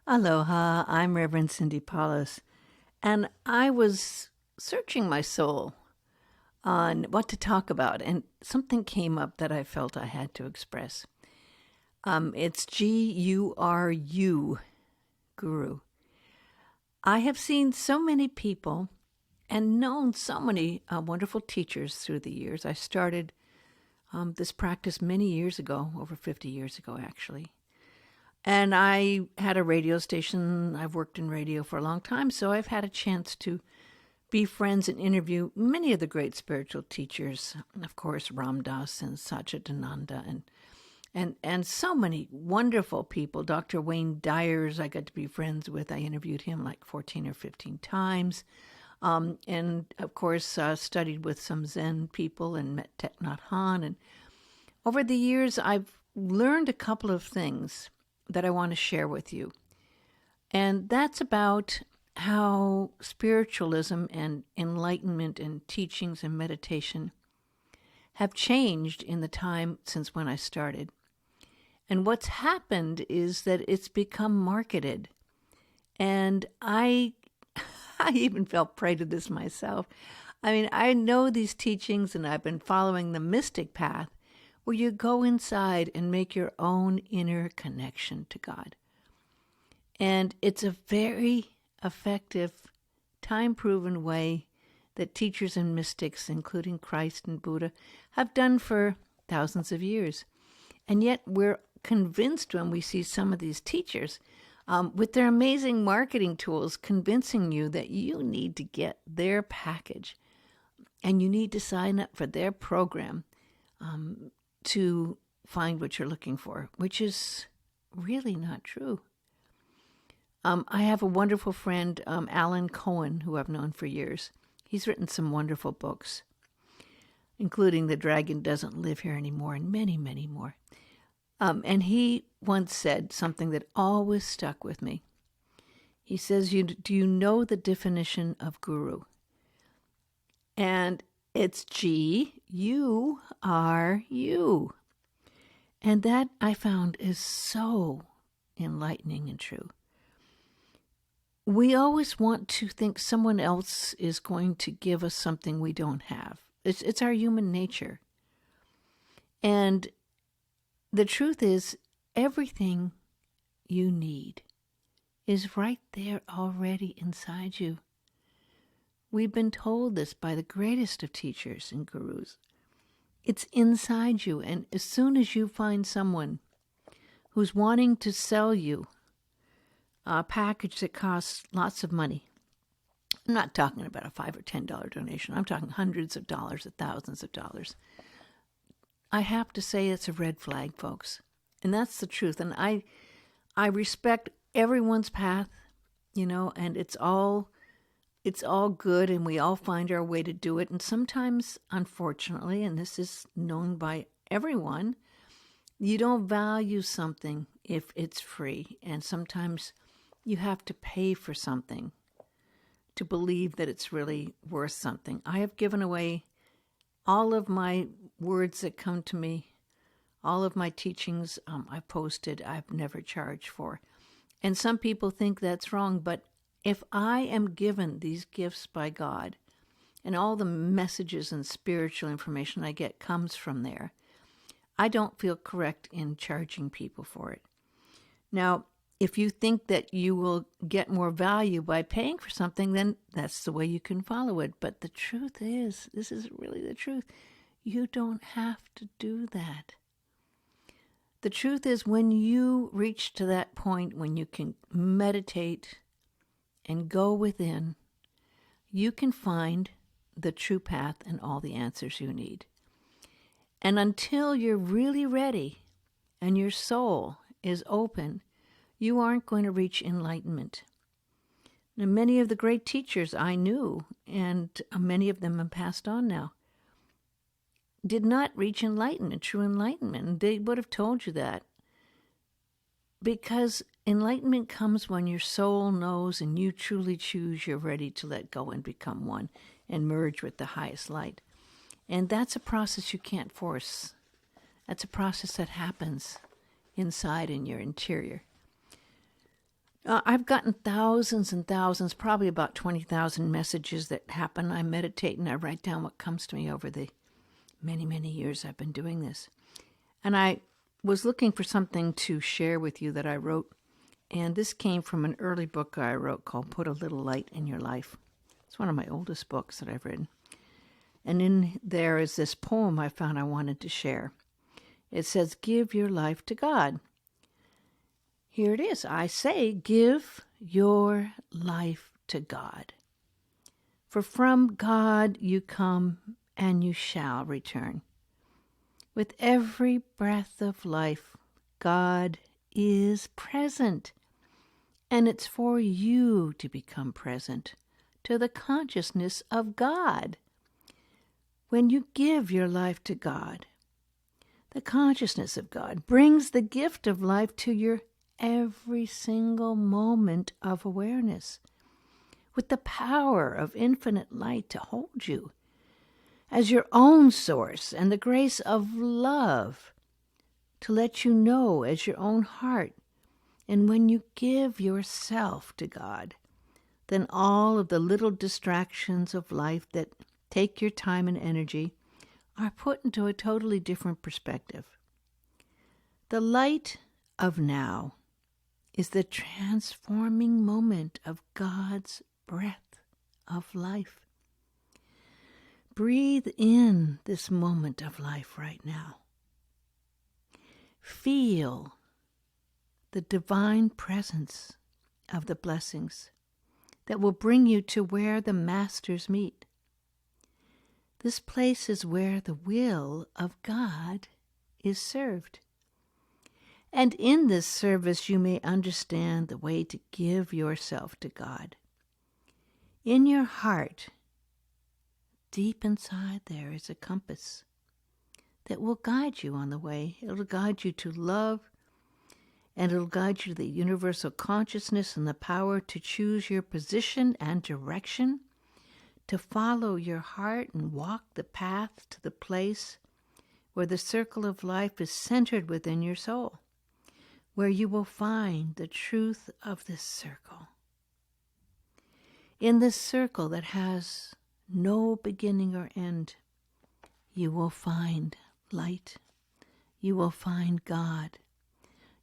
Aloha, I'm Reverend Cindy Paulus, and I was searching my soul on what to talk about, and something came up that I felt I had to express. It's Guru, Guru. I have seen so many people and known so many wonderful teachers through the years. I started this practice many years ago, over 50 years ago, actually. And I had a radio station. I've worked in radio for a long time, so I've had a chance to be friends and interview many of the great spiritual teachers. Of course, Ram Dass and Satchidananda and so many wonderful people. Dr. Wayne Dyers, I got to be friends with. I interviewed him like 14 or 15 times. And of course, studied with some Zen people and met Thich Nhat Hanh. And over the years, I've learned a couple of things that I want to share with you. And that's about how spiritualism and enlightenment and teachings and meditation have changed in the time since when I started. And what's happened is that it's become marketed. And I even fell prey to this myself. I mean, I know these teachings and I've been following the mystic path where you go inside and make your own inner connection to God. And it's a very effective, time-proven way that teachers and mystics, including Christ and Buddha, have done for thousands of years. And yet we're convinced when we see some of these teachers with their amazing marketing tools convincing you that you need to get their package and you need to sign up for their program to find what you're looking for, which is really not true. I have a wonderful friend, Alan Cohen, who I've known for years. He's written some wonderful books, including The Dragon Doesn't Live Here Anymore and many, many more. And he once said something that always stuck with me. He says, do you know the definition of guru? And it's G-U-R-U. And that I found is so enlightening and true. We always want to think someone else is going to give us something we don't have. It's our human nature. And the truth is, everything you need is right there already inside you. We've been told this by the greatest of teachers and gurus. It's inside you, and as soon as you find someone who's wanting to sell you a package that costs lots of money, I'm not talking about a $5 or $10 donation. I'm talking hundreds of dollars, or thousands of dollars. I have to say it's a red flag, folks. And that's the truth. And I respect everyone's path, and it's all good, and we all find our way to do it. And sometimes, unfortunately, and this is known by everyone, you don't value something if it's free. And sometimes you have to pay for something to believe that it's really worth something. I have given away all of my words that come to me, all of my teachings I've posted, I've never charged for. And some people think that's wrong, but if I am given these gifts by God, and all the messages and spiritual information I get comes from there, I don't feel correct in charging people for it. Now, if you think that you will get more value by paying for something, then that's the way you can follow it. But the truth is, this is really the truth, you don't have to do that. The truth is, when you reach to that point when you can meditate and go within, you can find the true path and all the answers you need. And until you're really ready and your soul is open, you aren't going to reach enlightenment. Now, many of the great teachers I knew, and many of them have passed on now, did not reach enlightenment, true enlightenment. And they would have told you that. Because enlightenment comes when your soul knows and you truly choose you're ready to let go and become one and merge with the highest light. And that's a process you can't force. That's a process that happens inside in your interior. I've gotten thousands and thousands, probably about 20,000 messages that happen. I meditate and I write down what comes to me over the many, many years I've been doing this. And I was looking for something to share with you that I wrote. And this came from an early book I wrote called Put a Little Light in Your Life. It's one of my oldest books that I've written. And in there is this poem I found I wanted to share. It says, "Give your life to God." Here it is. I say, give your life to God. For from God you come and you shall return. With every breath of life, God is present. And it's for you to become present to the consciousness of God. When you give your life to God, the consciousness of God brings the gift of life to your every single moment of awareness, with the power of infinite light to hold you as your own source and the grace of love to let you know as your own heart. And when you give yourself to God, then all of the little distractions of life that take your time and energy are put into a totally different perspective. The light of now is the transforming moment of God's breath of life. Breathe in this moment of life right now. Feel the divine presence of the blessings that will bring you to where the masters meet. This place is where the will of God is served. And in this service, you may understand the way to give yourself to God. In your heart, deep inside there is a compass that will guide you on the way. It'll guide you to love, and it'll guide you to the universal consciousness and the power to choose your position and direction, to follow your heart and walk the path to the place where the circle of life is centered within your soul, where you will find the truth of this circle. In this circle that has no beginning or end, you will find light. You will find God.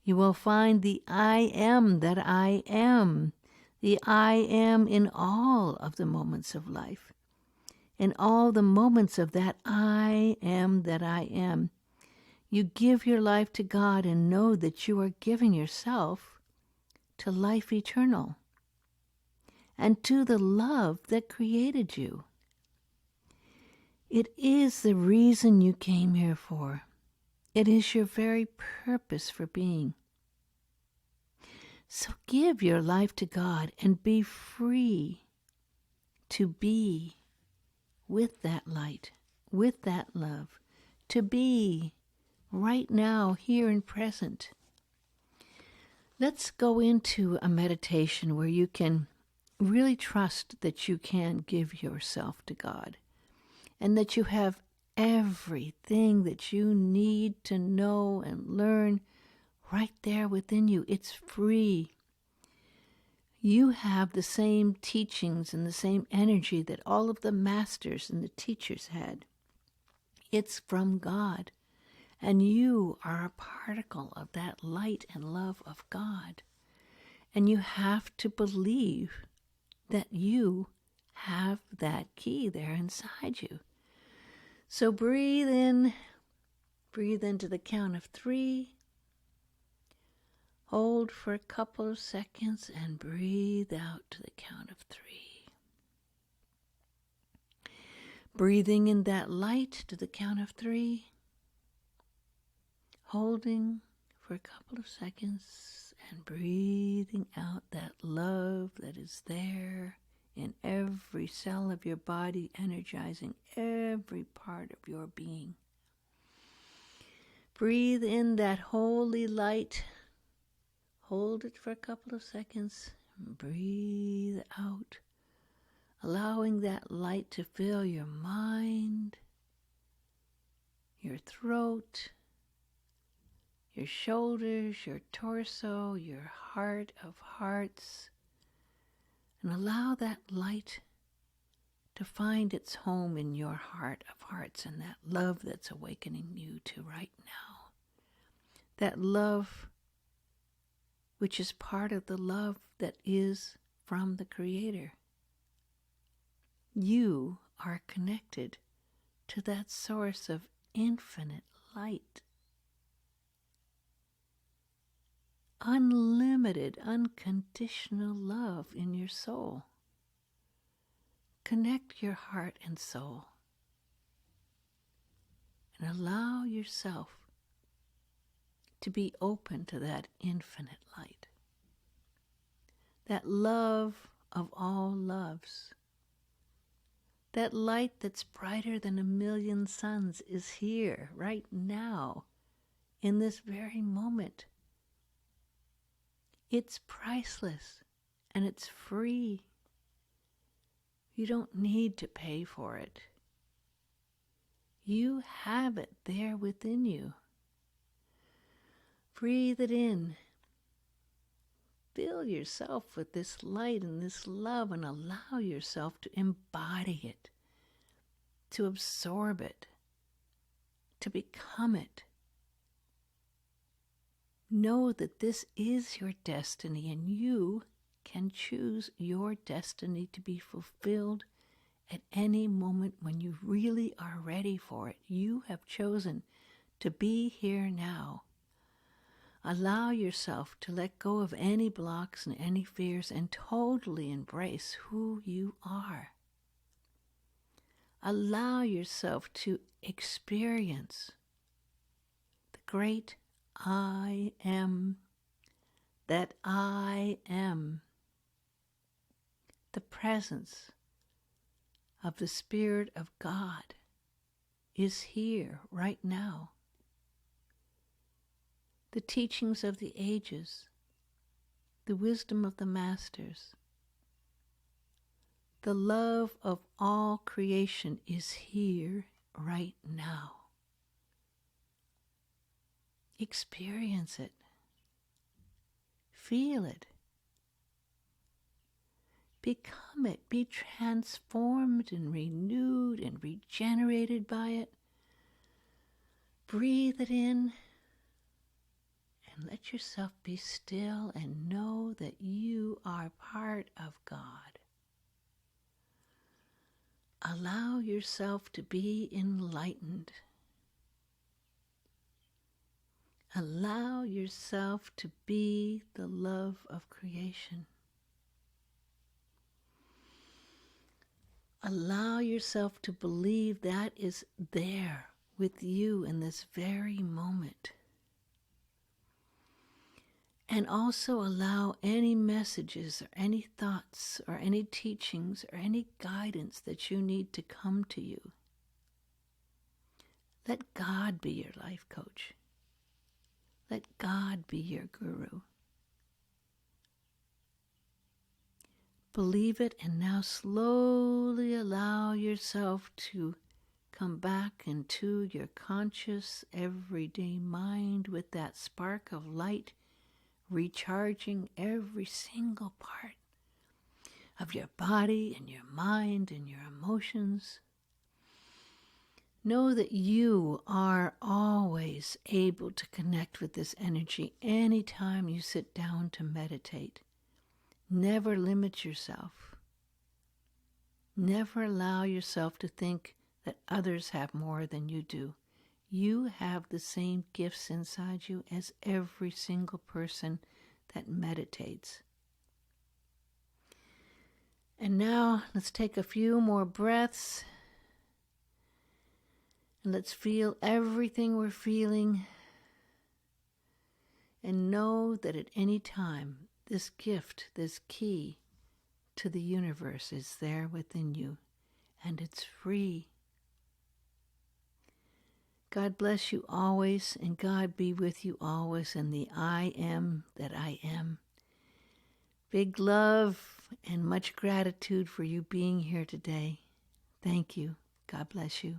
You will find the I am that I am, the I am in all of the moments of life. In all the moments of that I am that I am, you give your life to God and know that you are giving yourself to life eternal and to the love that created you. It is the reason you came here for. It is your very purpose for being. So give your life to God and be free to be with that light, with that love, to be right now, here and present. Let's go into a meditation where you can really trust that you can give yourself to God and that you have everything that you need to know and learn right there within you. It's free. You have the same teachings and the same energy that all of the masters and the teachers had. It's from God. And you are a particle of that light and love of God. And you have to believe that you have that key there inside you. So breathe in. Breathe into the count of 3. Hold for a couple of seconds and breathe out to the count of 3. Breathing in that light to the count of 3. Holding for a couple of seconds and breathing out that love that is there in every cell of your body, energizing every part of your being. Breathe in that holy light. Hold it for a couple of seconds and breathe out, allowing that light to fill your mind, your throat, your shoulders, your torso, your heart of hearts, and allow that light to find its home in your heart of hearts and that love that's awakening you to right now. That love which is part of the love that is from the Creator. You are connected to that source of infinite light. Unlimited, unconditional love in your soul. Connect your heart and soul and allow yourself to be open to that infinite light. That love of all loves. That light that's brighter than 1,000,000 suns is here right now in this very moment. It's priceless and it's free. You don't need to pay for it. You have it there within you. Breathe it in. Fill yourself with this light and this love and allow yourself to embody it, to absorb it, to become it. Know that this is your destiny and you can choose your destiny to be fulfilled at any moment when you really are ready for it. You have chosen to be here now. Allow yourself to let go of any blocks and any fears and totally embrace who you are. Allow yourself to experience the great I am, that I am, the presence of the Spirit of God is here right now. The teachings of the ages, the wisdom of the masters, the love of all creation is here right now. Experience it. Feel it. Become it. Be transformed and renewed and regenerated by it. Breathe it in and let yourself be still and know that you are part of God. Allow yourself to be enlightened. Allow yourself to be the love of creation. Allow yourself to believe that is there with you in this very moment. And also allow any messages or any thoughts or any teachings or any guidance that you need to come to you. Let God be your life coach. Let God be your guru. Believe it and now slowly allow yourself to come back into your conscious everyday mind with that spark of light recharging every single part of your body and your mind and your emotions. Know that you are always able to connect with this energy anytime you sit down to meditate. Never limit yourself. Never allow yourself to think that others have more than you do. You have the same gifts inside you as every single person that meditates. And now let's take a few more breaths. And let's feel everything we're feeling. And know that at any time, this gift, this key to the universe is there within you. And it's free. God bless you always, and God be with you always, and the I am that I am. Big love and much gratitude for you being here today. Thank you. God bless you.